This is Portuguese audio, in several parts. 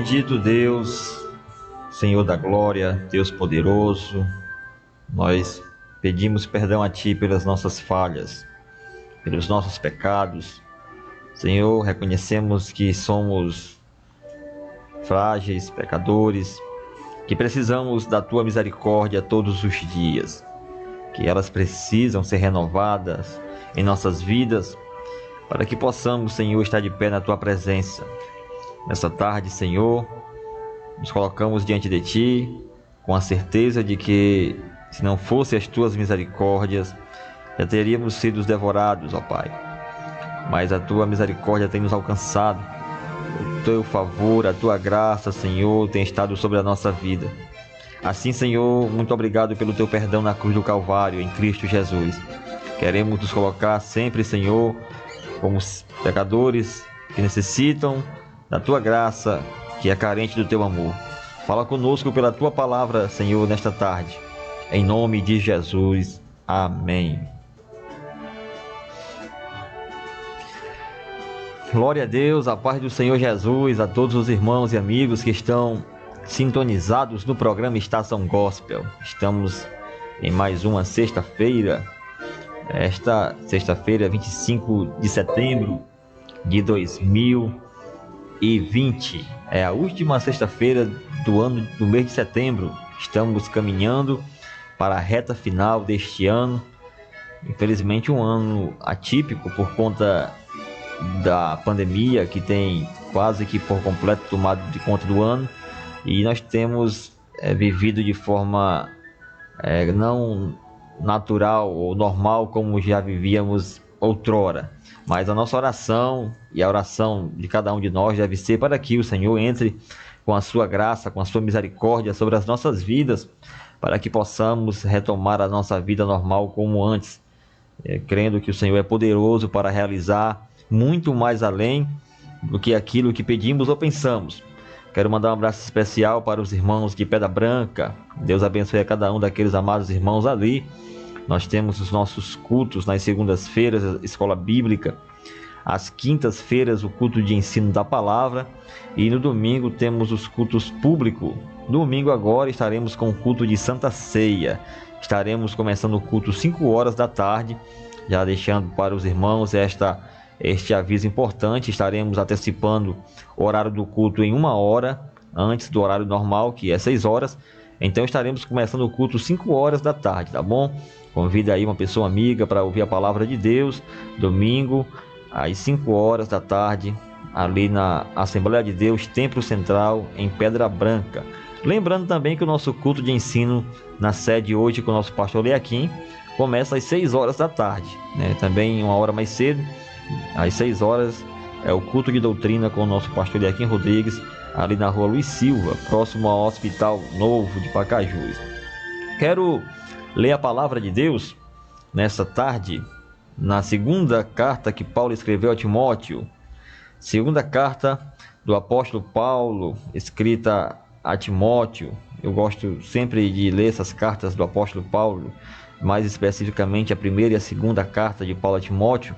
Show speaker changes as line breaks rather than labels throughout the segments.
Bendito Deus, Senhor da glória, Deus poderoso, nós pedimos perdão a Ti pelas nossas falhas, pelos nossos pecados. Senhor, reconhecemos que somos frágeis, pecadores, que precisamos da Tua misericórdia todos os dias, que elas precisam ser renovadas em nossas vidas, para que possamos, Senhor, estar de pé na Tua presença. Nessa tarde, Senhor, nos colocamos diante de Ti, com a certeza de que, se não fossem as Tuas misericórdias, já teríamos sido devorados, ó Pai. Mas a Tua misericórdia tem nos alcançado, o Teu favor, a Tua graça, Senhor, tem estado sobre a nossa vida. Assim, Senhor, muito obrigado pelo Teu perdão na cruz do Calvário, em Cristo Jesus. Queremos nos colocar sempre, Senhor, como pecadores que necessitam da Tua graça, que é carente do Teu amor. Fala conosco pela Tua palavra, Senhor, nesta tarde. Em nome de Jesus. Amém. Glória a Deus, a paz do Senhor Jesus, a todos os irmãos e amigos que estão sintonizados no programa Estação Gospel. Estamos em mais uma sexta-feira. Esta sexta-feira, 25 de setembro de 2020. É a última sexta-feira do mês de setembro. Estamos caminhando para a reta final deste ano. Infelizmente, um ano atípico por conta da pandemia, que tem quase que por completo tomado de conta do ano. E nós temos vivido de forma não natural ou normal como já vivíamos outrora. Mas a nossa oração e a oração de cada um de nós deve ser para que o Senhor entre com a sua graça, com a sua misericórdia sobre as nossas vidas, para que possamos retomar a nossa vida normal como antes, crendo que o Senhor é poderoso para realizar muito mais além do que aquilo que pedimos ou pensamos. Quero mandar um abraço especial para os irmãos de Pedra Branca. Deus abençoe a cada um daqueles amados irmãos ali. Nós temos os nossos cultos nas segundas-feiras, a escola bíblica. Às quintas-feiras, o culto de ensino da palavra. E no domingo temos os cultos públicos. Domingo agora estaremos com o culto de Santa Ceia. Estaremos começando o culto 5 horas da tarde. Já deixando para os irmãos este aviso importante. Estaremos antecipando o horário do culto em 1 hora antes do horário normal, que é 6 horas. Então estaremos começando o culto 5 horas da tarde, tá bom? Convida aí uma pessoa amiga para ouvir a palavra de Deus. Domingo, às 5 horas da tarde, ali na Assembleia de Deus, Templo Central, em Pedra Branca. Lembrando também que o nosso culto de ensino na sede hoje com o nosso pastor Leaquim começa às 6 horas da tarde, né? Também 1 hora mais cedo, às 6 horas, é o culto de doutrina com o nosso pastor Leaquim Rodrigues, ali na rua Luiz Silva, próximo ao Hospital Novo de Pacajus. Quero ler a palavra de Deus nessa tarde, na segunda carta que Paulo escreveu a Timóteo. Segunda carta do apóstolo Paulo, escrita a Timóteo. Eu gosto sempre de ler essas cartas do apóstolo Paulo, mais especificamente a primeira e a segunda carta de Paulo a Timóteo.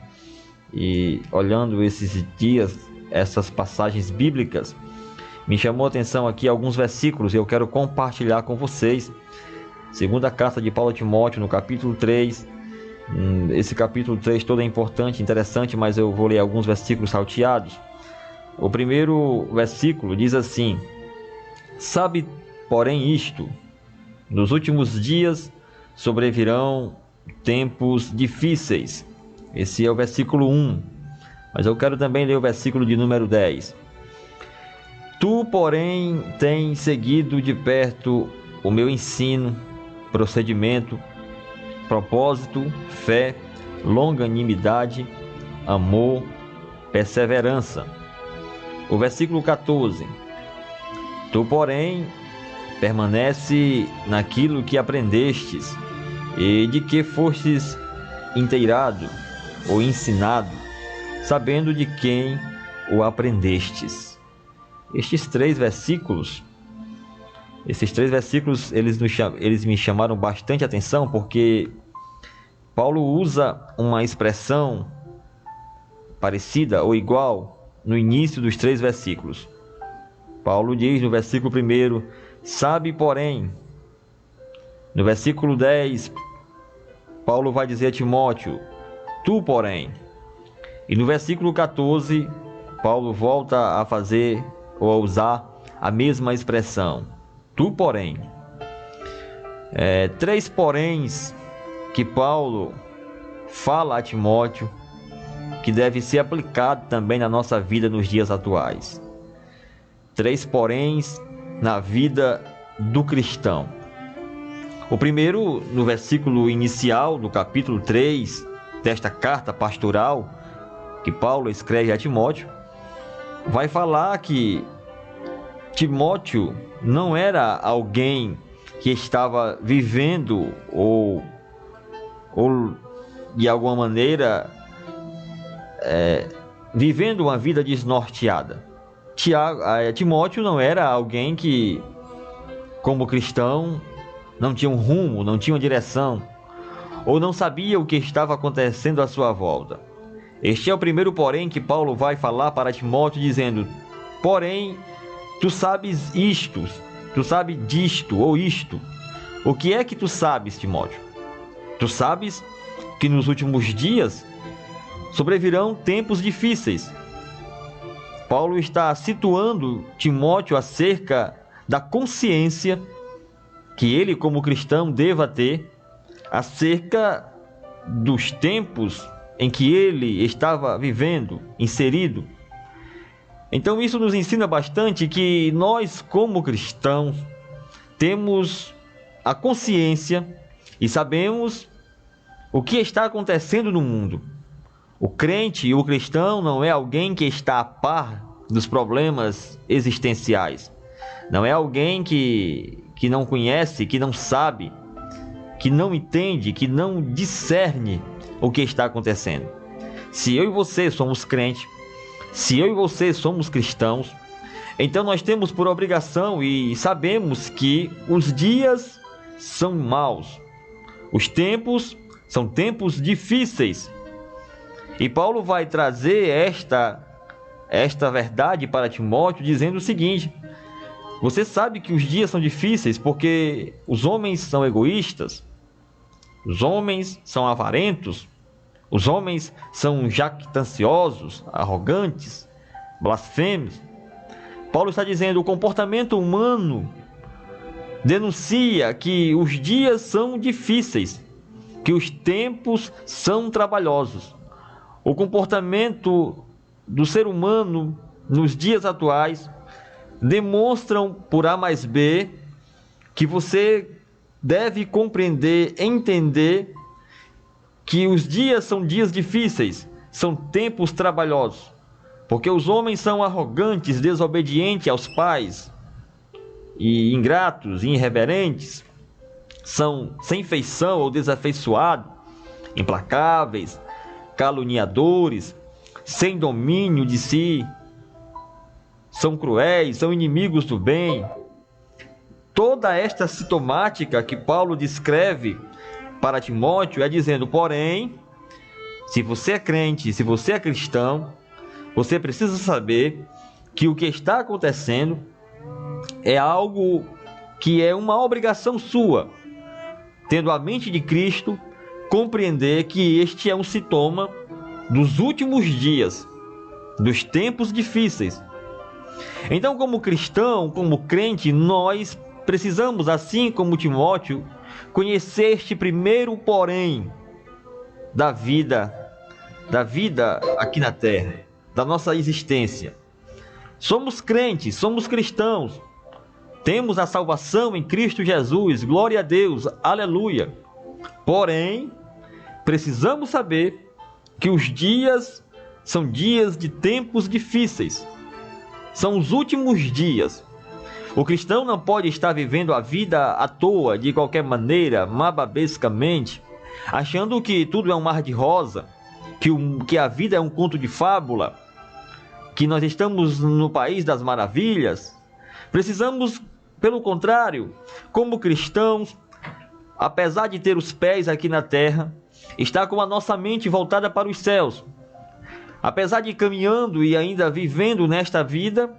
E olhando esses dias, essas passagens bíblicas, me chamou a atenção aqui alguns versículos e eu quero compartilhar com vocês. Segunda carta de Paulo a Timóteo, no capítulo 3. Esse capítulo 3 todo é importante, interessante, mas eu vou ler alguns versículos salteados. O primeiro versículo diz assim: sabe, porém, isto: nos últimos dias sobrevirão tempos difíceis. Esse é o versículo 1. Mas eu quero também ler o versículo de número 10. Tu, porém, tens seguido de perto o meu ensino, procedimento, propósito, fé, longanimidade, amor, perseverança. O versículo 14. Tu, porém, permanece naquilo que aprendestes e de que fostes inteirado ou ensinado, sabendo de quem o aprendestes. Esses três versículos, eles me chamaram bastante atenção, porque Paulo usa uma expressão parecida ou igual no início dos 3 versículos. Paulo diz no versículo 1, sabe, porém. No versículo 10, Paulo vai dizer a Timóteo, tu, porém. E no versículo 14, Paulo volta a fazer ou a usar a mesma expressão, tu, porém. Três poréns que Paulo fala a Timóteo, que deve ser aplicado também na nossa vida nos dias atuais. Três poréns na vida do cristão. O primeiro, no versículo inicial do capítulo 3 desta carta pastoral que Paulo escreve a Timóteo, vai falar que Timóteo não era alguém que estava vivendo ou de alguma maneira vivendo uma vida desnorteada. Timóteo não era alguém que, como cristão, não tinha um rumo, não tinha uma direção, ou não sabia o que estava acontecendo à sua volta. Este é o primeiro porém que Paulo vai falar para Timóteo, dizendo, porém, tu sabes isto, tu sabes disto ou isto. O que é que tu sabes, Timóteo? Tu sabes que nos últimos dias sobrevirão tempos difíceis. Paulo está situando Timóteo acerca da consciência que ele, como cristão, deva ter acerca dos tempos em que ele estava vivendo, inserido. Então isso nos ensina bastante que nós, como cristãos, temos a consciência e sabemos o que está acontecendo no mundo. O crente e o cristão não é alguém que está a par dos problemas existenciais. Não é alguém que não conhece, que não sabe, que não entende, que não discerne o que está acontecendo. Se eu e você somos crentes, se eu e você somos cristãos, então nós temos por obrigação e sabemos que os dias são maus. Os tempos são tempos difíceis. E Paulo vai trazer esta verdade para Timóteo, dizendo o seguinte: você sabe que os dias são difíceis porque os homens são egoístas, os homens são avarentos, os homens são jactanciosos, arrogantes, blasfêmios. Paulo está dizendo, o comportamento humano denuncia que os dias são difíceis, que os tempos são trabalhosos. O comportamento do ser humano nos dias atuais demonstram por A mais B que você deve compreender, entender que os dias são dias difíceis, são tempos trabalhosos, porque os homens são arrogantes, desobedientes aos pais, e ingratos, irreverentes, são sem feição ou desafeiçoados, implacáveis, caluniadores, sem domínio de si, são cruéis, são inimigos do bem. Toda esta sintomática que Paulo descreve para Timóteo é dizendo, porém, se você é crente, se você é cristão, você precisa saber que o que está acontecendo é algo que é uma obrigação sua, tendo a mente de Cristo, compreender que este é um sintoma dos últimos dias, dos tempos difíceis. Então, como cristão, como crente, nós precisamos, assim como Timóteo, conhecer este primeiro porém da vida aqui na terra, da nossa existência. Somos crentes, somos cristãos, temos a salvação em Cristo Jesus, glória a Deus, aleluia. Porém, precisamos saber que os dias são dias de tempos difíceis, são os últimos dias. O cristão não pode estar vivendo a vida à toa, de qualquer maneira, mababescamente, achando que tudo é um mar de rosa, que a vida é um conto de fábula, que nós estamos no país das maravilhas. Precisamos, pelo contrário, como cristãos, apesar de ter os pés aqui na terra, estar com a nossa mente voltada para os céus. Apesar de caminhando e ainda vivendo nesta vida,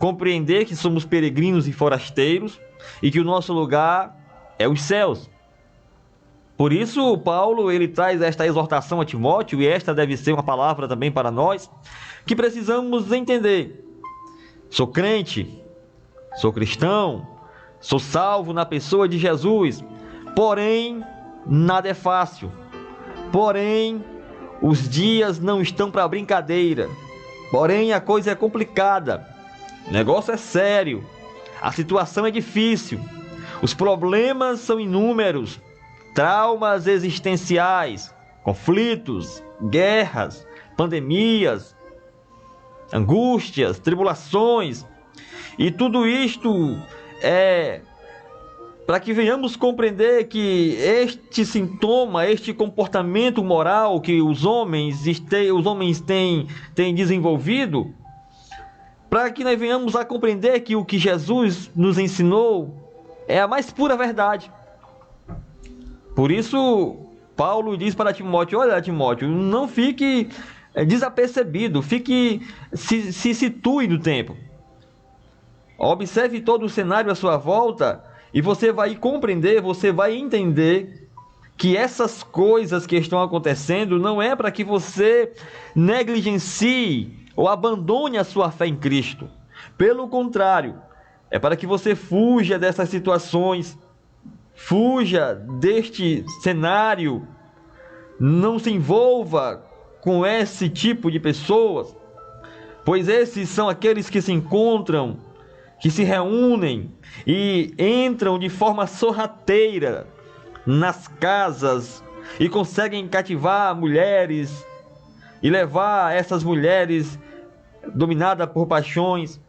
compreender que somos peregrinos e forasteiros e que o nosso lugar é os céus. Por isso, Paulo ele traz esta exortação a Timóteo, e esta deve ser uma palavra também para nós, que precisamos entender. Sou crente, sou cristão, sou salvo na pessoa de Jesus, porém, nada é fácil. Porém, os dias não estão para brincadeira. Porém, a coisa é complicada. O negócio é sério. A situação é difícil. Os problemas são inúmeros. Traumas existenciais, conflitos, guerras, pandemias, angústias, tribulações. E tudo isto é para que venhamos compreender que este sintoma, este comportamento moral que os homens têm desenvolvido, para que nós venhamos a compreender que o que Jesus nos ensinou é a mais pura verdade. Por isso, Paulo diz para Timóteo: olha, Timóteo, não fique desapercebido, se situe no tempo. Observe todo o cenário à sua volta e você vai compreender, você vai entender que essas coisas que estão acontecendo não é para que você negligencie ou abandone a sua fé em Cristo. Pelo contrário, é para que você fuja dessas situações, fuja deste cenário, não se envolva com esse tipo de pessoas, pois esses são aqueles que se encontram, que se reúnem e entram de forma sorrateira nas casas e conseguem cativar mulheres e levar essas mulheres dominadas por paixões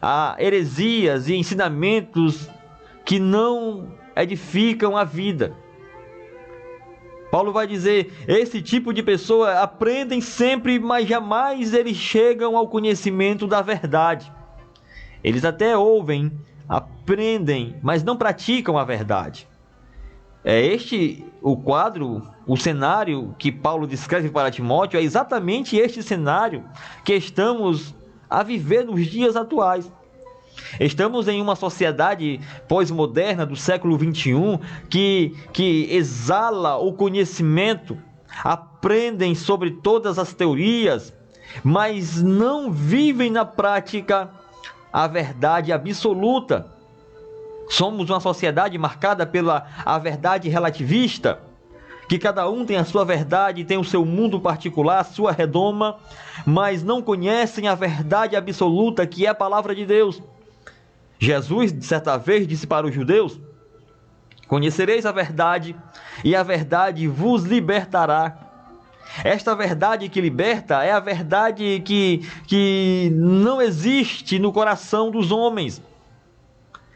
a heresias e ensinamentos que não edificam a vida. Paulo vai dizer: esse tipo de pessoa aprendem sempre, mas jamais eles chegam ao conhecimento da verdade. Eles até ouvem, aprendem, mas não praticam a verdade. É este o quadro, o cenário que Paulo descreve para Timóteo, é exatamente este cenário que estamos a viver nos dias atuais. Estamos em uma sociedade pós-moderna do século XXI que exala o conhecimento, aprendem sobre todas as teorias, mas não vivem na prática a verdade absoluta. Somos uma sociedade marcada pela a verdade relativista, que cada um tem a sua verdade, tem o seu mundo particular, a sua redoma, mas não conhecem a verdade absoluta, que é a palavra de Deus. Jesus, certa vez, disse para os judeus: conhecereis a verdade, e a verdade vos libertará. Esta verdade que liberta é a verdade que não existe no coração dos homens.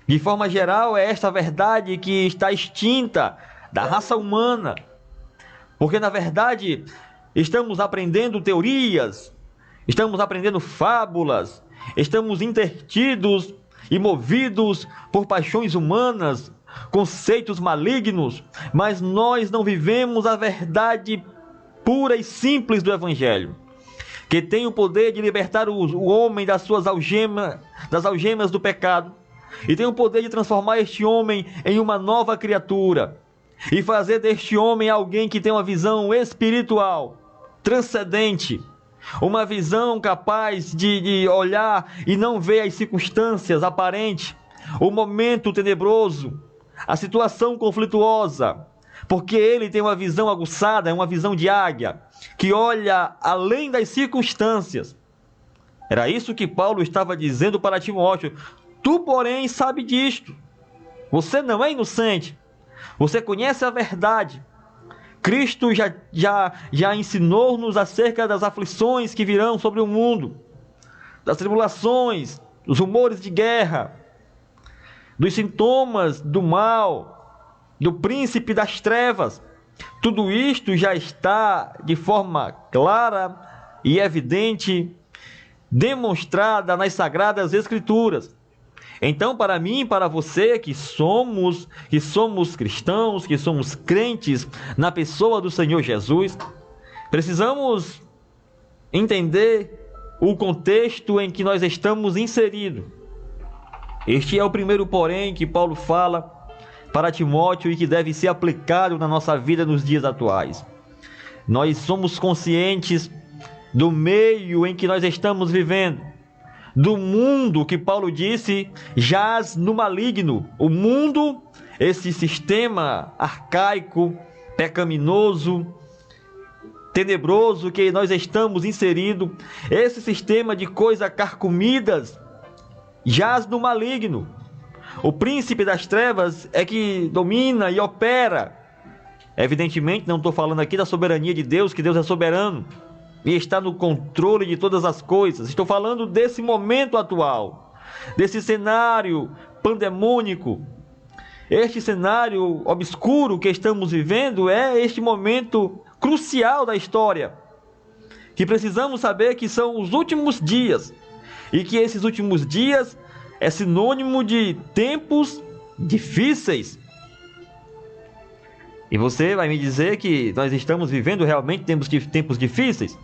De forma geral, é esta verdade que está extinta da raça humana. Porque, na verdade, estamos aprendendo teorias, estamos aprendendo fábulas, estamos intertidos e movidos por paixões humanas, conceitos malignos, mas nós não vivemos a verdade pura e simples do Evangelho, que tem o poder de libertar o homem das suas algemas, das algemas do pecado, e tem o poder de transformar este homem em uma nova criatura, e fazer deste homem alguém que tem uma visão espiritual, transcendente, uma visão capaz de olhar e não ver as circunstâncias aparentes, o momento tenebroso, a situação conflituosa, porque ele tem uma visão aguçada, uma visão de águia, que olha além das circunstâncias. Era isso que Paulo estava dizendo para Timóteo: tu, porém, sabe disto. Você não é inocente. Você conhece a verdade. Cristo já ensinou-nos acerca das aflições que virão sobre o mundo, das tribulações, dos rumores de guerra, dos sintomas do mal, do príncipe das trevas. Tudo isto já está de forma clara e evidente, demonstrada nas Sagradas Escrituras. Então, para mim e para você que somos cristãos, que somos crentes na pessoa do Senhor Jesus, precisamos entender o contexto em que nós estamos inseridos. Este é o primeiro porém que Paulo fala para Timóteo e que deve ser aplicado na nossa vida nos dias atuais. Nós somos conscientes do meio em que nós estamos vivendo, do mundo que Paulo disse jaz no maligno. O mundo, esse sistema arcaico, pecaminoso, tenebroso que nós estamos inseridos, esse sistema de coisas carcomidas, jaz no maligno. O príncipe das trevas é que domina e opera. Evidentemente, não estou falando aqui da soberania de Deus, que Deus é soberano e está no controle de todas as coisas. Estou falando desse momento atual, desse cenário pandemônico. Este cenário obscuro que estamos vivendo é este momento crucial da história, que precisamos saber que são os últimos dias, e que esses últimos dias é sinônimo de tempos difíceis. E você vai me dizer que nós estamos vivendo realmente tempos difíceis?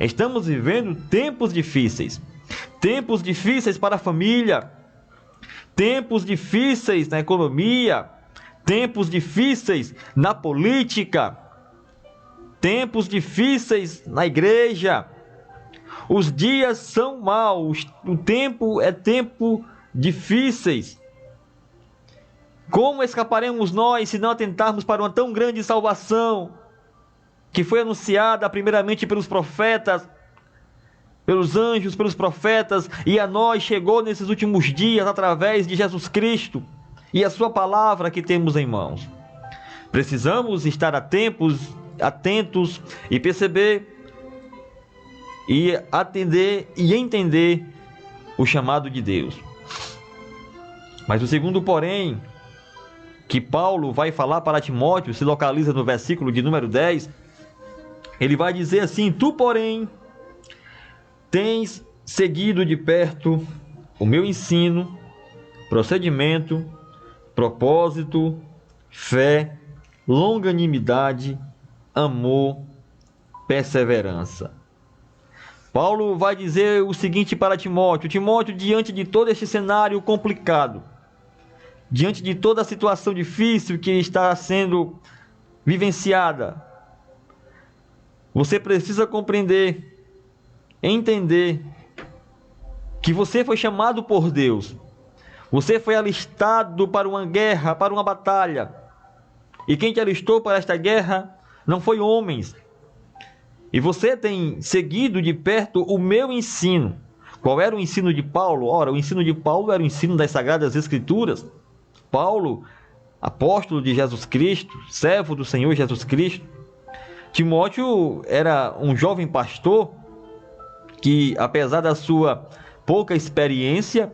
Estamos vivendo tempos difíceis. Tempos difíceis para a família, tempos difíceis na economia, tempos difíceis na política, tempos difíceis na igreja. Os dias são maus, o tempo é tempo difíceis. Como escaparemos nós se não atentarmos para uma tão grande salvação que foi anunciada primeiramente pelos profetas, pelos anjos, pelos profetas, e a nós chegou nesses últimos dias através de Jesus Cristo e a sua palavra que temos em mãos? Precisamos estar atentos e perceber e atender e entender o chamado de Deus. Mas o segundo porém que Paulo vai falar para Timóteo se localiza no versículo de número 10. Ele vai dizer assim: tu, porém, tens seguido de perto o meu ensino, procedimento, propósito, fé, longanimidade, amor, perseverança. Paulo vai dizer o seguinte para Timóteo: Timóteo, diante de todo este cenário complicado, diante de toda a situação difícil que está sendo vivenciada, você precisa compreender, entender que você foi chamado por Deus. Você foi alistado para uma guerra, para uma batalha. E quem te alistou para esta guerra não foi homens. E você tem seguido de perto o meu ensino. Qual era o ensino de Paulo? Ora, o ensino de Paulo era o ensino das Sagradas Escrituras. Paulo, apóstolo de Jesus Cristo, servo do Senhor Jesus Cristo. Timóteo era um jovem pastor que, apesar da sua pouca experiência,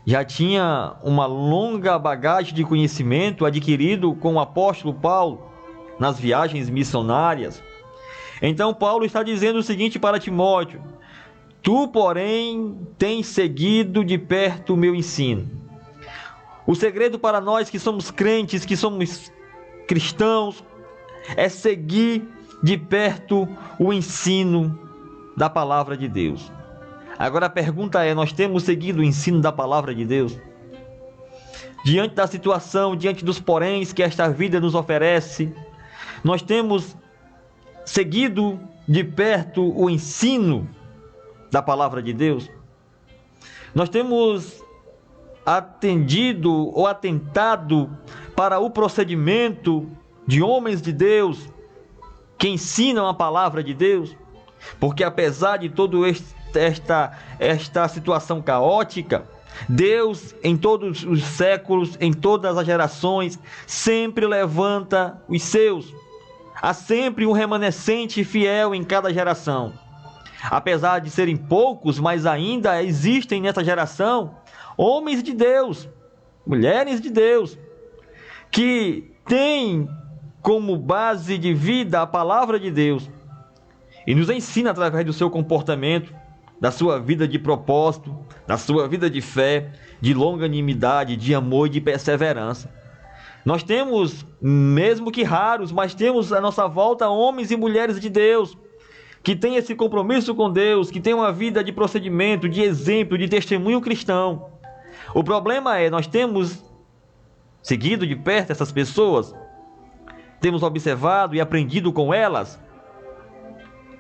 já tinha uma longa bagagem de conhecimento adquirido com o apóstolo Paulo nas viagens missionárias. Então Paulo está dizendo o seguinte para Timóteo: tu, porém, tens seguido de perto o meu ensino. O segredo para nós que somos crentes, que somos cristãos, é seguir de perto o ensino da palavra de Deus. Agora a pergunta é: nós temos seguido o ensino da palavra de Deus? Diante da situação, diante dos poréns que esta vida nos oferece, nós temos seguido de perto o ensino da palavra de Deus? Nós temos atendido ou atentado para o procedimento de homens de Deus que ensinam a palavra de Deus? Porque apesar de toda esta situação caótica, Deus, em todos os séculos, em todas as gerações, sempre levanta os seus. Há sempre um remanescente fiel em cada geração. Apesar de serem poucos, mas ainda existem nessa geração homens de Deus, mulheres de Deus, que têm como base de vida a palavra de Deus e nos ensina através do seu comportamento, da sua vida de propósito, da sua vida de fé, de longanimidade, de amor e de perseverança. Nós temos, mesmo que raros, mas temos à nossa volta homens e mulheres de Deus que tem esse compromisso com Deus, que tem uma vida de procedimento, de exemplo, de testemunho cristão. O problema é, nós temos seguido de perto essas pessoas, temos observado e aprendido com elas.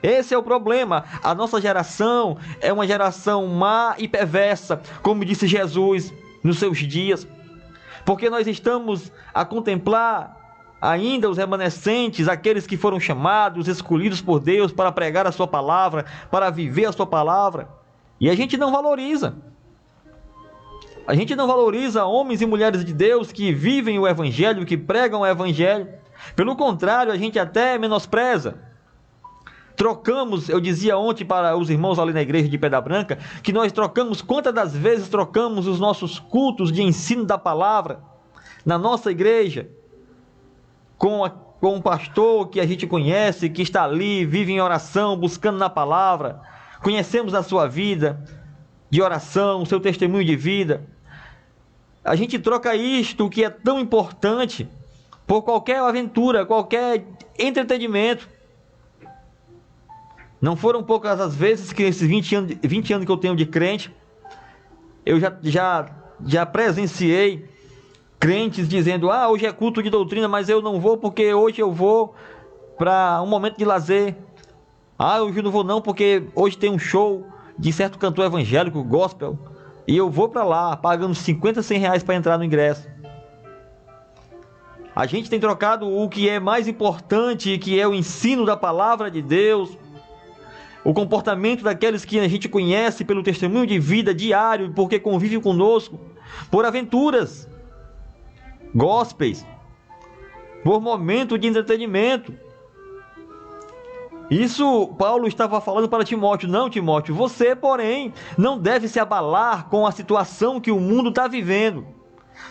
Esse é o problema. A nossa geração é uma geração má e perversa, como disse Jesus nos seus dias, porque nós estamos a contemplar ainda os remanescentes, aqueles que foram chamados, escolhidos por Deus para pregar a sua palavra, para viver a sua palavra, e a gente não valoriza. A gente não valoriza homens e mulheres de Deus que vivem o evangelho, que pregam o evangelho. Pelo contrário, a gente até menospreza. Trocamos, eu dizia ontem para os irmãos ali na igreja de Pedra Branca, que nós trocamos, quantas das vezes trocamos os nossos cultos de ensino da palavra na nossa igreja, com um pastor que a gente conhece, que está ali, vive em oração, buscando na palavra, conhecemos a sua vida de oração, o seu testemunho de vida. A gente troca isto, que é tão importante, por qualquer aventura, qualquer entretenimento. Não foram poucas as vezes que nesses 20 anos que eu tenho de crente, eu já presenciei crentes dizendo: hoje é culto de doutrina, mas eu não vou porque hoje eu vou para um momento de lazer. Hoje eu não vou não porque hoje tem um show de certo cantor evangélico, gospel, e eu vou para lá, pagando 50, 100 reais para entrar no ingresso. A gente tem trocado o que é mais importante, que é o ensino da palavra de Deus, o comportamento daqueles que a gente conhece pelo testemunho de vida diário, porque convive conosco, por aventuras, gospels, por momento de entretenimento. Isso Paulo estava falando para Timóteo: não, Timóteo, você, porém, não deve se abalar com a situação que o mundo está vivendo.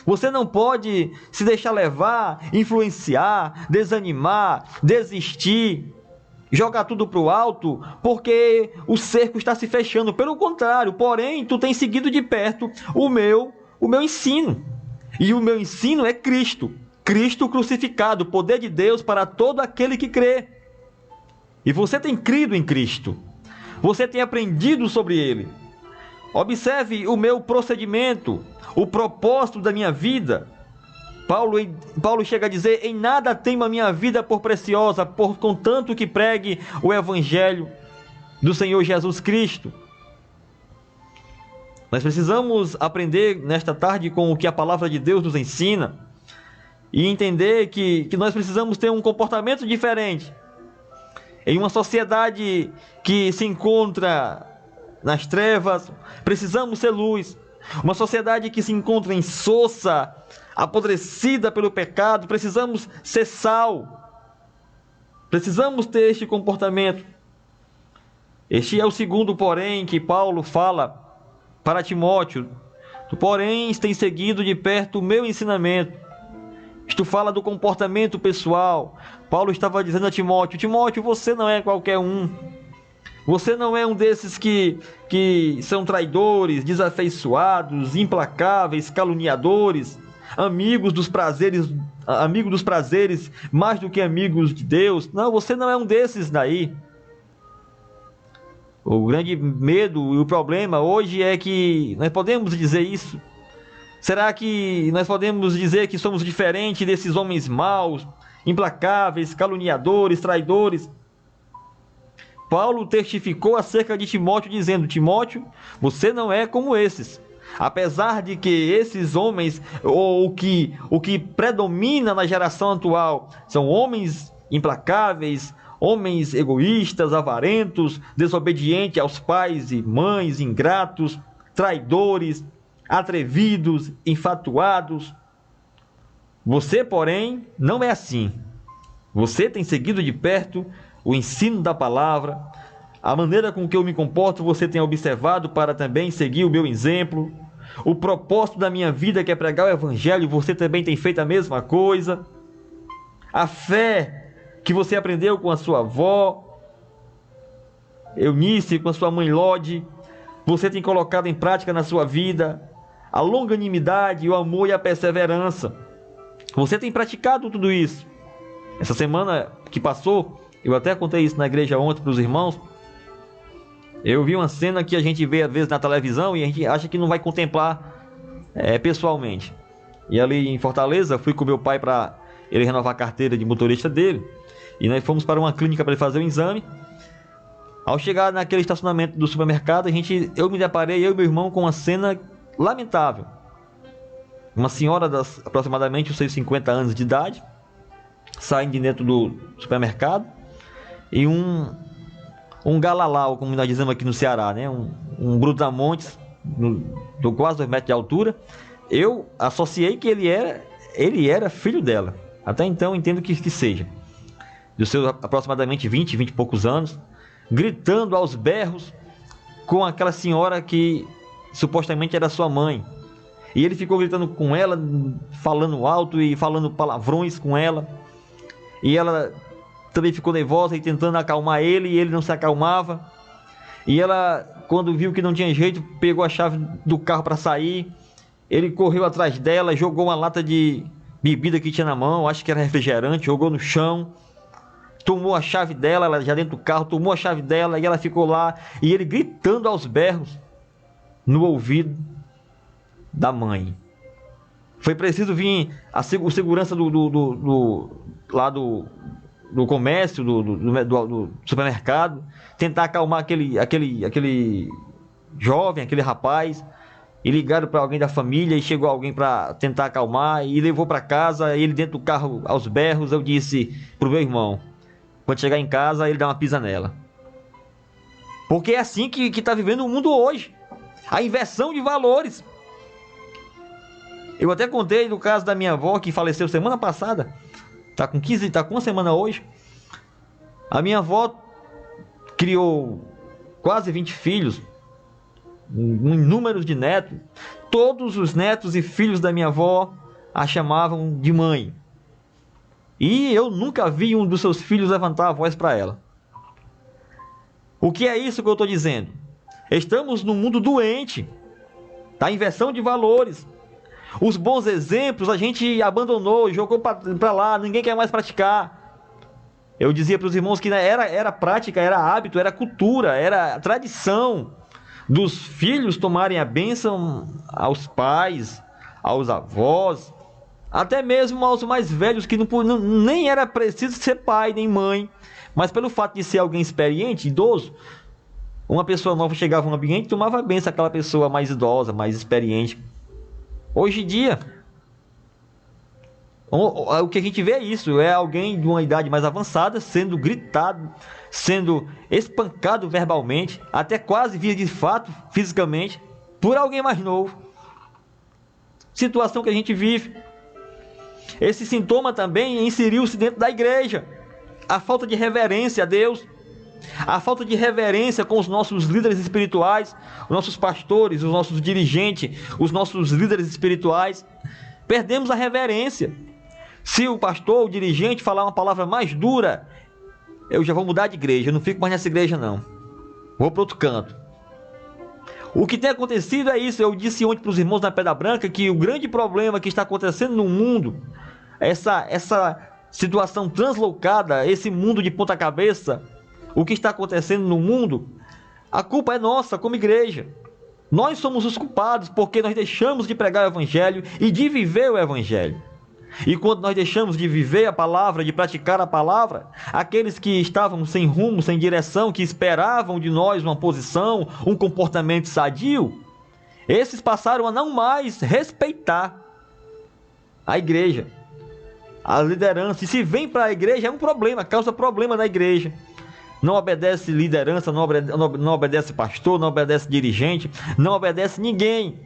Você não pode se deixar levar, influenciar, desanimar, desistir, jogar tudo para o alto, porque o cerco está se fechando. Pelo contrário, porém, tu tens seguido de perto o meu ensino. E o meu ensino é Cristo. Cristo crucificado, poder de Deus para todo aquele que crê. E você tem crido em Cristo. Você tem aprendido sobre Ele. Observe o meu procedimento, o propósito da minha vida. Paulo chega a dizer: em nada tenho a minha vida por preciosa, por contanto que pregue o evangelho do Senhor Jesus Cristo. Nós precisamos aprender nesta tarde com o que a palavra de Deus nos ensina e entender que nós precisamos ter um comportamento diferente. Em uma sociedade que se encontra nas trevas, precisamos ser luz. Uma sociedade que se encontra insossa, apodrecida pelo pecado, precisamos ser sal. Precisamos ter este comportamento. Este é o segundo porém que Paulo fala para Timóteo: tu, porém, tens seguido de perto o meu ensinamento. Isto fala do comportamento pessoal. Paulo estava dizendo a Timóteo: Timóteo, você não é qualquer um. Você não é um desses que são traidores, desafeiçoados, implacáveis, caluniadores, amigos dos prazeres mais do que amigos de Deus. Não, você não é um desses daí. O grande medo e o problema hoje é que nós podemos dizer isso. Será que nós podemos dizer que somos diferentes desses homens maus, implacáveis, caluniadores, traidores? Paulo testificou acerca de Timóteo dizendo: Timóteo, você não é como esses. Apesar de que esses homens, ou o que predomina na geração atual, são homens implacáveis, homens egoístas, avarentos, desobedientes aos pais e mães, ingratos, traidores, atrevidos, infatuados. Você, porém, não é assim. Você tem seguido de perto o ensino da palavra, a maneira com que eu me comporto, você tem observado para também seguir o meu exemplo. O propósito da minha vida, que é pregar o evangelho, você também tem feito a mesma coisa. A fé que você aprendeu com a sua avó Eunice, com a sua mãe Lode, você tem colocado em prática na sua vida. A longanimidade, o amor e a perseverança. Você tem praticado tudo isso. Essa semana que passou, Eu até contei isso na igreja ontem para os irmãos. Eu vi uma cena que a gente vê às vezes na televisão e a gente acha que não vai contemplar pessoalmente. E ali em Fortaleza, fui com meu pai para ele renovar a carteira de motorista dele. E nós fomos para uma clínica para ele fazer um exame. Ao chegar naquele estacionamento do supermercado, eu me deparei, eu e meu irmão, com uma cena lamentável. Uma senhora de aproximadamente os seus 50 anos de idade, saindo de dentro do supermercado, e um galalau, como nós dizemos aqui no Ceará, né? Um brutamontes, de quase 2 metros de altura. Eu associei que ele era filho dela. Até então entendo que seja. Dos seus aproximadamente 20 e poucos anos, gritando aos berros com aquela senhora que supostamente era sua mãe. E ele ficou gritando com ela, falando alto e falando palavrões com ela. E ela também ficou nervosa e tentando acalmar ele, e ele não se acalmava. E ela, quando viu que não tinha jeito, pegou a chave do carro para sair. Ele correu atrás dela, jogou uma lata de bebida que tinha na mão, acho que era refrigerante, jogou no chão. Tomou a chave dela, ela já dentro do carro, tomou a chave dela e ela ficou lá. E ele gritando aos berros no ouvido da mãe. Foi preciso vir o segurança lá do comércio, do supermercado, tentar acalmar aquele jovem, aquele rapaz. E ligaram para alguém da família e chegou alguém para tentar acalmar e levou para casa. Ele dentro do carro aos berros. Eu disse pro meu irmão, quando chegar em casa ele dá uma pisa nela, porque é assim que está vivendo o mundo hoje, a inversão de valores. Eu até contei do caso da minha avó que faleceu semana passada, tá com uma semana hoje. A minha avó criou quase 20 filhos, inúmeros de netos. Todos os netos e filhos da minha avó a chamavam de mãe. E eu nunca vi um dos seus filhos levantar a voz para ela. O que é isso que eu estou dizendo? Estamos num mundo doente, da inversão de valores. Os bons exemplos a gente abandonou, jogou para lá, ninguém quer mais praticar. Eu dizia para os irmãos que era prática, era hábito, era cultura, era tradição dos filhos tomarem a bênção aos pais, aos avós, até mesmo aos mais velhos, que nem era preciso ser pai nem mãe, mas pelo fato de ser alguém experiente, idoso, uma pessoa nova chegava no ambiente e tomava a bênção aquela pessoa mais idosa, mais experiente. Hoje em dia, o que a gente vê é isso, é alguém de uma idade mais avançada sendo gritado, sendo espancado verbalmente, até quase via de fato, fisicamente, por alguém mais novo. Situação que a gente vive. Esse sintoma também inseriu-se dentro da igreja. A falta de reverência a Deus, a falta de reverência com os nossos líderes espirituais, os nossos pastores, os nossos dirigentes, os nossos líderes espirituais. Perdemos a reverência. Se o pastor, o dirigente, falar uma palavra mais dura, eu já vou mudar de igreja, eu não fico mais nessa igreja não, vou para outro canto. O que tem acontecido é isso. Eu disse ontem para os irmãos na Pedra Branca que o grande problema que está acontecendo no mundo, essa situação translocada, esse mundo de ponta cabeça, o que está acontecendo no mundo, a culpa é nossa como igreja. Nós somos os culpados porque nós deixamos de pregar o evangelho e de viver o evangelho. E quando nós deixamos de viver a palavra, de praticar a palavra, aqueles que estavam sem rumo, sem direção, que esperavam de nós uma posição, um comportamento sadio, esses passaram a não mais respeitar a igreja, a liderança. E se vem para a igreja é um problema, causa problema na igreja. Não obedece liderança, não obedece pastor, não obedece dirigente, não obedece ninguém.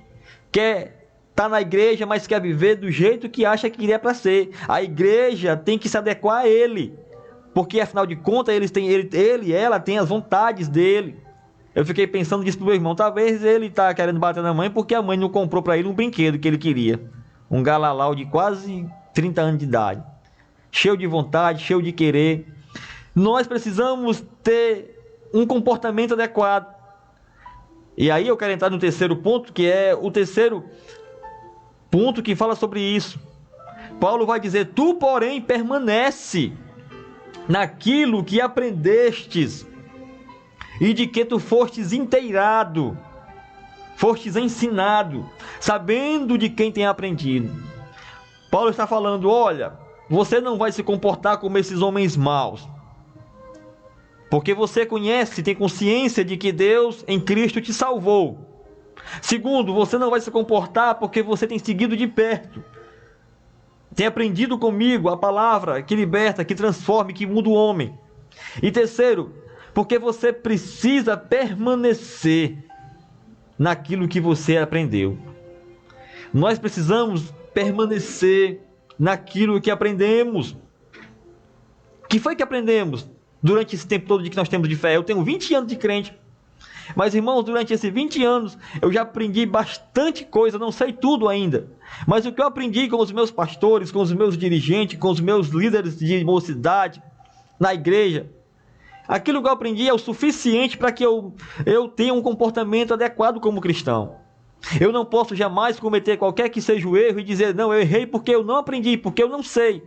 Quer está na igreja, mas quer viver do jeito que acha que é para ser. A igreja tem que se adequar a ele, porque afinal de contas ele e ela tem as vontades dele. Eu fiquei pensando disso pro meu irmão, talvez ele está querendo bater na mãe porque a mãe não comprou para ele um brinquedo que ele queria, um galalau de quase 30 anos de idade, cheio de vontade, cheio de querer. Nós precisamos ter um comportamento adequado. E aí eu quero entrar no terceiro ponto, que é o terceiro ponto que fala sobre isso. Paulo vai dizer: tu, porém, permanece naquilo que aprendestes e de que tu fostes inteirado, fostes ensinado, sabendo de quem tem aprendido. Paulo está falando, olha, você não vai se comportar como esses homens maus, porque você conhece, tem consciência de que Deus em Cristo te salvou. Segundo, você não vai se comportar porque você tem seguido de perto, tem aprendido comigo a palavra que liberta, que transforma, que muda o homem. E terceiro, porque você precisa permanecer naquilo que você aprendeu. Nós precisamos permanecer naquilo que aprendemos. O que foi que aprendemos durante esse tempo todo de que nós temos de fé? Eu tenho 20 anos de crente. Mas, irmãos, durante esses 20 anos, eu já aprendi bastante coisa, não sei tudo ainda. Mas o que eu aprendi com os meus pastores, com os meus dirigentes, com os meus líderes de mocidade, na igreja, aquilo que eu aprendi é o suficiente para que eu tenha um comportamento adequado como cristão. Eu não posso jamais cometer qualquer que seja o erro e dizer, não, eu errei porque eu não aprendi, porque eu não sei.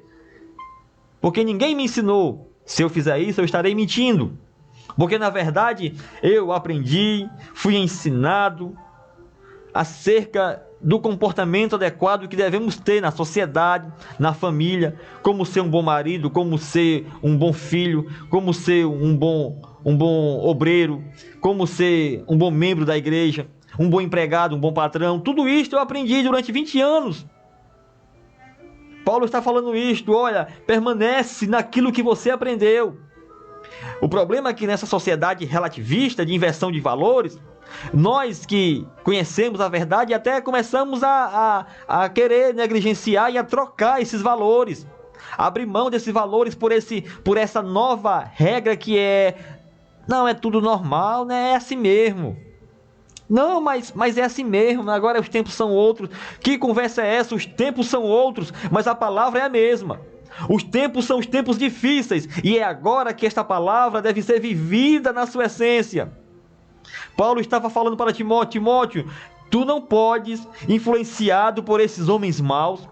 Porque ninguém me ensinou. Se eu fizer isso, eu estarei mentindo. Porque, na verdade, eu aprendi, fui ensinado acerca do comportamento adequado que devemos ter na sociedade, na família, como ser um bom marido, como ser um bom filho, como ser um bom obreiro, como ser um bom membro da igreja, um bom empregado, um bom patrão. Tudo isso eu aprendi durante 20 anos. Paulo está falando isto, olha, permanece naquilo que você aprendeu. O problema é que nessa sociedade relativista de inversão de valores, nós que conhecemos a verdade até começamos a querer negligenciar e a trocar esses valores, abrir mão desses valores por essa nova regra que não, é tudo normal, né? É assim mesmo. Não, mas é assim mesmo, agora os tempos são outros. Que conversa é essa? Os tempos são outros, mas a palavra é a mesma. Os tempos são os tempos difíceis, e é agora que esta palavra deve ser vivida na sua essência. Paulo estava falando para Timóteo, Timóteo, tu não podes, influenciado por esses homens maus,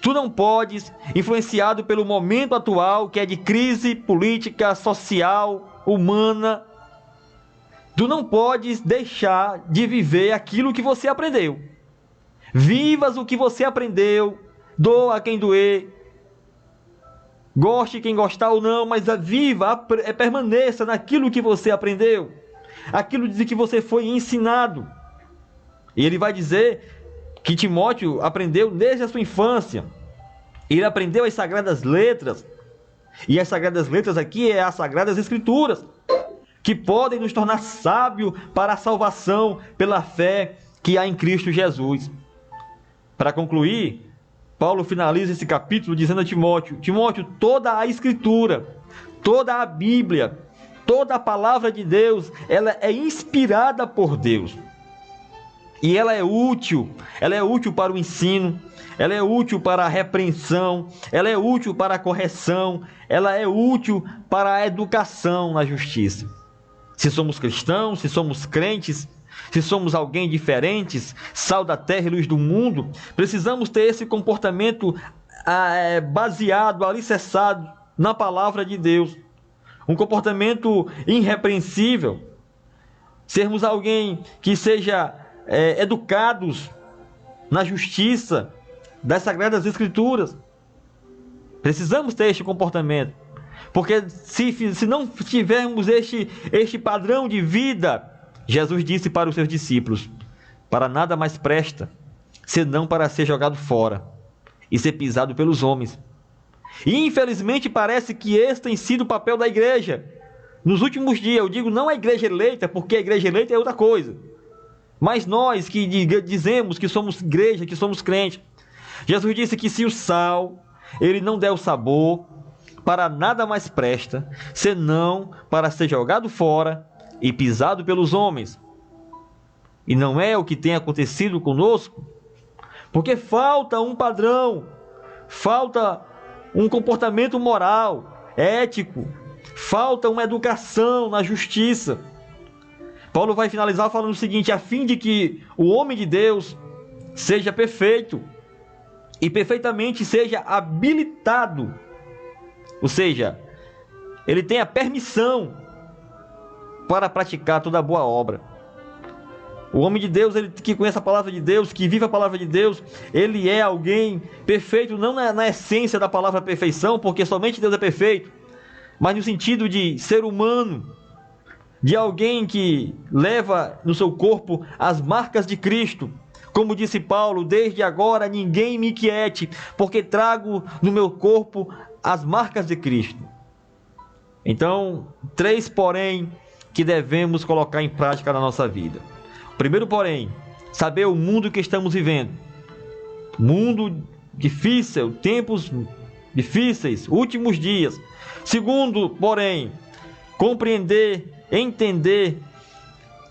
tu não podes, influenciado pelo momento atual, que é de crise política, social, humana, tu não podes deixar de viver aquilo que você aprendeu. Vivas o que você aprendeu, doa a quem doer, goste quem gostar ou não, mas permaneça naquilo que você aprendeu, aquilo de que você foi ensinado. E ele vai dizer que Timóteo aprendeu desde a sua infância. Ele aprendeu as Sagradas Letras, e as Sagradas Letras aqui é as Sagradas Escrituras, que podem nos tornar sábios para a salvação pela fé que há em Cristo Jesus. Para concluir, Paulo finaliza esse capítulo dizendo a Timóteo, Timóteo, toda a Escritura, toda a Bíblia, toda a palavra de Deus, ela é inspirada por Deus. E ela é útil para o ensino, ela é útil para a repreensão, ela é útil para a correção, ela é útil para a educação na justiça. Se somos cristãos, se somos crentes, se somos alguém diferentes, sal da terra e luz do mundo, precisamos ter esse comportamento baseado, alicerçado na palavra de Deus. Um comportamento irrepreensível. Sermos alguém que seja educados na justiça das Sagradas Escrituras. Precisamos ter este comportamento. Porque se não tivermos este padrão de vida, Jesus disse para os seus discípulos, para nada mais presta, senão para ser jogado fora e ser pisado pelos homens. E infelizmente parece que esse tem sido o papel da igreja. Nos últimos dias, eu digo não a igreja eleita, porque a igreja eleita é outra coisa. Mas nós que dizemos que somos igreja, que somos crentes. Jesus disse que se o sal, ele não der o sabor, para nada mais presta, senão para ser jogado fora e pisado pelos homens. E não é o que tem acontecido conosco, porque falta um padrão, falta um comportamento moral, ético, falta uma educação na justiça. Paulo vai finalizar falando o seguinte, a fim de que o homem de Deus seja perfeito e perfeitamente seja habilitado, ou seja, ele tem a permissão para praticar toda boa obra. O homem de Deus, ele que conhece a palavra de Deus, que vive a palavra de Deus, ele é alguém perfeito, não na essência da palavra perfeição, porque somente Deus é perfeito, mas no sentido de ser humano, de alguém que leva no seu corpo as marcas de Cristo. Como disse Paulo, desde agora ninguém me inquiete, porque trago no meu corpo as marcas de Cristo. Então, 3 porém que devemos colocar em prática na nossa vida. Primeiro, porém, saber o mundo que estamos vivendo. Mundo difícil, tempos difíceis, últimos dias. Segundo, porém, compreender, entender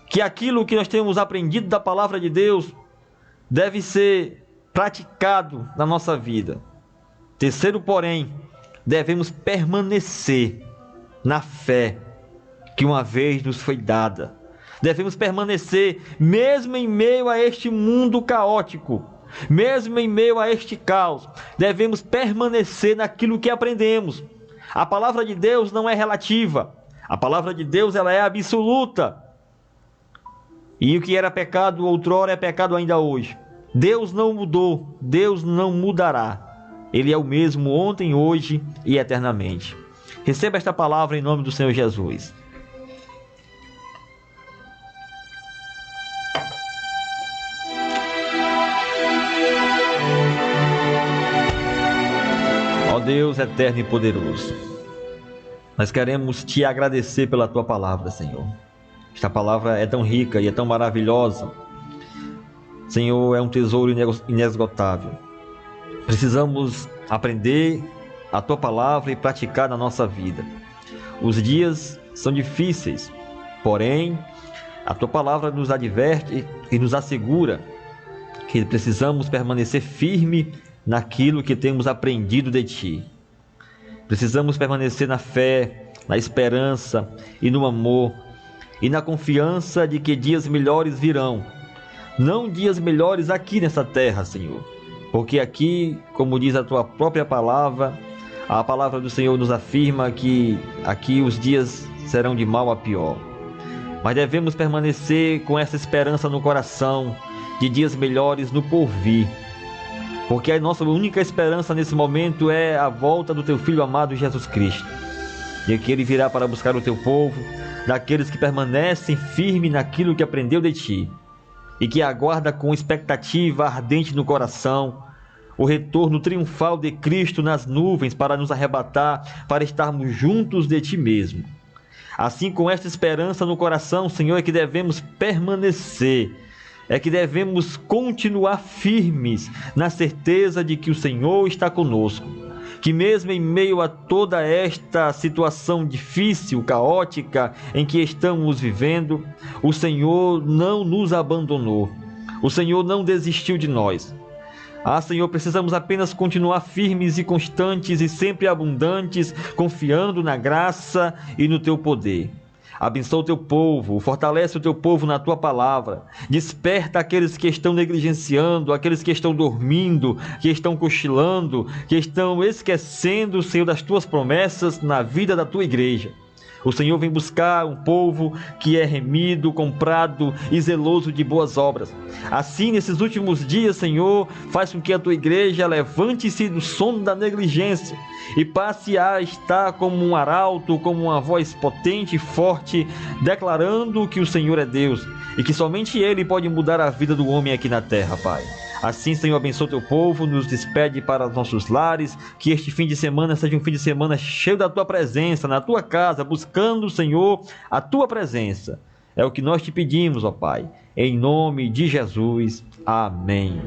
que aquilo que nós temos aprendido da palavra de Deus deve ser praticado na nossa vida. Terceiro, porém, devemos permanecer na fé que uma vez nos foi dada. Devemos permanecer mesmo em meio a este mundo caótico, mesmo em meio a este caos. Devemos permanecer naquilo que aprendemos. A palavra de Deus não é relativa. A palavra de Deus, ela é absoluta. E o que era pecado outrora é pecado ainda hoje. Deus não mudou, Deus não mudará. Ele é o mesmo ontem, hoje e eternamente. Receba esta palavra em nome do Senhor Jesus. Ó Deus eterno e poderoso, nós queremos te agradecer pela tua palavra, Senhor. Esta palavra é tão rica e é tão maravilhosa. Senhor, é um tesouro inesgotável. Precisamos aprender a tua palavra e praticar na nossa vida. Os dias são difíceis, porém, a tua palavra nos adverte e nos assegura que precisamos permanecer firme naquilo que temos aprendido de ti. Precisamos permanecer na fé, na esperança e no amor, e na confiança de que dias melhores virão. Não dias melhores aqui nessa terra, Senhor, porque aqui, como diz a tua própria palavra, a palavra do Senhor nos afirma que aqui os dias serão de mal a pior. Mas devemos permanecer com essa esperança no coração de dias melhores no porvir, porque a nossa única esperança nesse momento é a volta do teu Filho amado Jesus Cristo, e que ele virá para buscar o teu povo, daqueles que permanecem firmes naquilo que aprendeu de ti, e que aguarda com expectativa ardente no coração o retorno triunfal de Cristo nas nuvens para nos arrebatar, para estarmos juntos de ti mesmo. Assim, com esta esperança no coração, Senhor, é que devemos permanecer, é que devemos continuar firmes na certeza de que o Senhor está conosco, que mesmo em meio a toda esta situação difícil, caótica em que estamos vivendo, o Senhor não nos abandonou, o Senhor não desistiu de nós. Senhor, precisamos apenas continuar firmes e constantes e sempre abundantes, confiando na graça e no teu poder. Abençoa o teu povo, fortalece o teu povo na tua palavra. Desperta aqueles que estão negligenciando, aqueles que estão dormindo, que estão cochilando, que estão esquecendo, Senhor, das tuas promessas na vida da tua igreja. O Senhor vem buscar um povo que é remido, comprado e zeloso de boas obras. Assim, nesses últimos dias, Senhor, faz com que a tua igreja levante-se do sono da negligência e passe a estar como um arauto, como uma voz potente e forte, declarando que o Senhor é Deus e que somente Ele pode mudar a vida do homem aqui na terra, Pai. Assim, Senhor, abençoa o teu povo, nos despede para os nossos lares, que este fim de semana seja um fim de semana cheio da tua presença, na tua casa, buscando, Senhor, a tua presença. É o que nós te pedimos, ó Pai, em nome de Jesus. Amém.